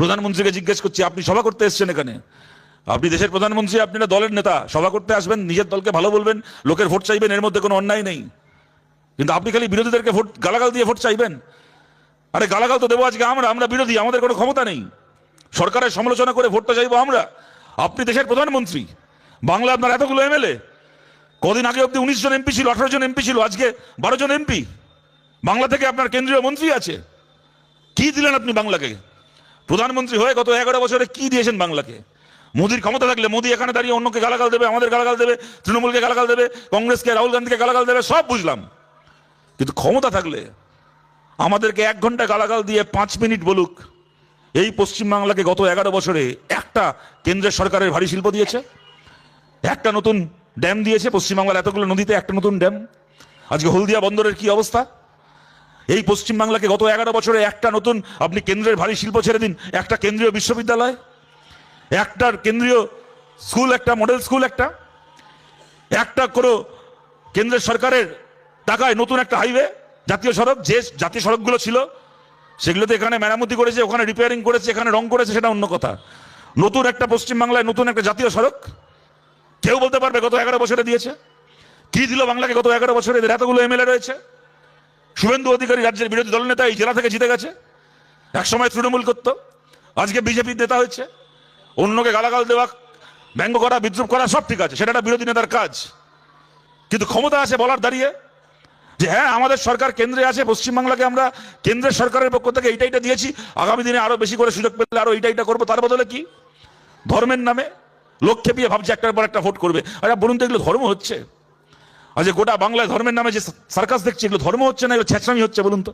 প্রধানমন্ত্রীকে জিজ্ঞেস করছি, আপনি সভা করতে এসেছেন এখানে, আপনি দেশের প্রধানমন্ত্রী, আপনি না দলের নেতা, সভা করতে আসবেন, নিজের দলকে ভালো বলবেন, লোকের ভোট চাইবেন, এর মধ্যে কোনো অন্যায় নেই। কিন্তু আপনি খালি বিরোধীদেরকে ভোট গালাগাল দিয়ে ভোট চাইবেন। আরে গালাগাল তো দেবো আজকে আমরা বিরোধী, আমাদের কোনো ক্ষমতা নেই। সরকারের সমালোচনা করে ভোটটা চাইবো আমরা। আপনি দেশের প্রধানমন্ত্রী, বাংলা আপনার এতগুলো এমএলএ, কদিন আগে অব্দি 19 জন এমপি ছিল, 18 জন এমপি ছিল, আজকে 12 জন এমপি। বাংলা থেকে আপনার কেন্দ্রীয় মন্ত্রী আছে। কি দিলেন আপনি বাংলাকে? প্রধানমন্ত্রী হয়ে গত 11 বছরে কি দিয়েছেন বাংলাকে? মোদির ক্ষমতা থাকলে মোদি এখানে দাঁড়িয়ে অন্যকে গালাগাল দেবে, আমাদের গালাগাল দেবে, তৃণমূলকে গালাগাল দেবে, কংগ্রেসকে, রাহুল গান্ধীকে গালাগাল দেবে, সব বুঝলাম। কিন্তু ক্ষমতা থাকলে আমাদেরকে 1 ঘন্টা গালাগাল দিয়ে 5 মিনিট বলুক, এই পশ্চিমবাংলাকে গত 11 বছরে একটা কেন্দ্রের সরকারের ভারী শিল্প দিয়েছে, একটা নতুন ড্যাম দিয়েছে। পশ্চিমবাংলার এতগুলো নদীতে একটা নতুন ড্যাম। আজকে হলদিয়া বন্দরের কি অবস্থা? এই পশ্চিমবাংলাকে গত 11 বছরে একটা নতুন, আপনি কেন্দ্রের ভারী শিল্প ছেড়ে দিন, একটা কেন্দ্রীয় বিশ্ববিদ্যালয়, একটা কেন্দ্রীয় স্কুল, একটা মডেল স্কুল, একটা কোনো কেন্দ্রের সরকারের টাকায় নতুন একটা হাইওয়ে, জাতীয় সড়ক, যে জাতীয় সড়কগুলো ছিল সেগুলোতে এখানে মেরামতি করেছে, ওখানে রিপেয়ারিং করেছে, এখানে রং করেছে, সেটা অন্য কথা। নতুন একটা পশ্চিমবাংলায় নতুন একটা জাতীয় সড়ক কেউ বলতে পারবে গত 11 বছরে দিয়েছে? কি দিল বাংলাকে গত 11 বছরে? এদের এতগুলো এমএলএ রয়েছে। শুভেন্দু অধিকারী রাজ্যের বিরোধী দলনেতা, এই জেলা থেকে জিতে গেছে, একসময় তৃণমূল করত, আজকে বিজেপির নেতা হয়েছে। অন্যকে গালাগাল দেওয়া, ব্যঙ্গ করা, বিদ্রুপ করা সব ঠিক আছে, সেটা একটা বিরোধী নেতার কাজ। কিন্তু ক্ষমতা আছে বলার দাঁড়িয়ে যে হ্যাঁ আমাদের সরকার কেন্দ্রে আছে, পশ্চিমবাংলাকে আমরা কেন্দ্রের সরকারের পক্ষ থেকে এইটা দিয়েছি, আগামী দিনে আরো বেশি করে সুযোগ পেলে আরো এইটা করবো। তার বদলে কি? ধর্মের নামে লোক খেপিয়ে ভাবছে একটার পর একটা ভোট করবে। আরে বলুন তো, এগুলো ধর্ম হচ্ছে? আজ গোটা বাংলায় ধর্মের নামে যে সার্কাস দেখছি, এগুলো ধর্ম হচ্ছে না, এগুলো ছেঁচড়ামি হচ্ছে? বলুন তো।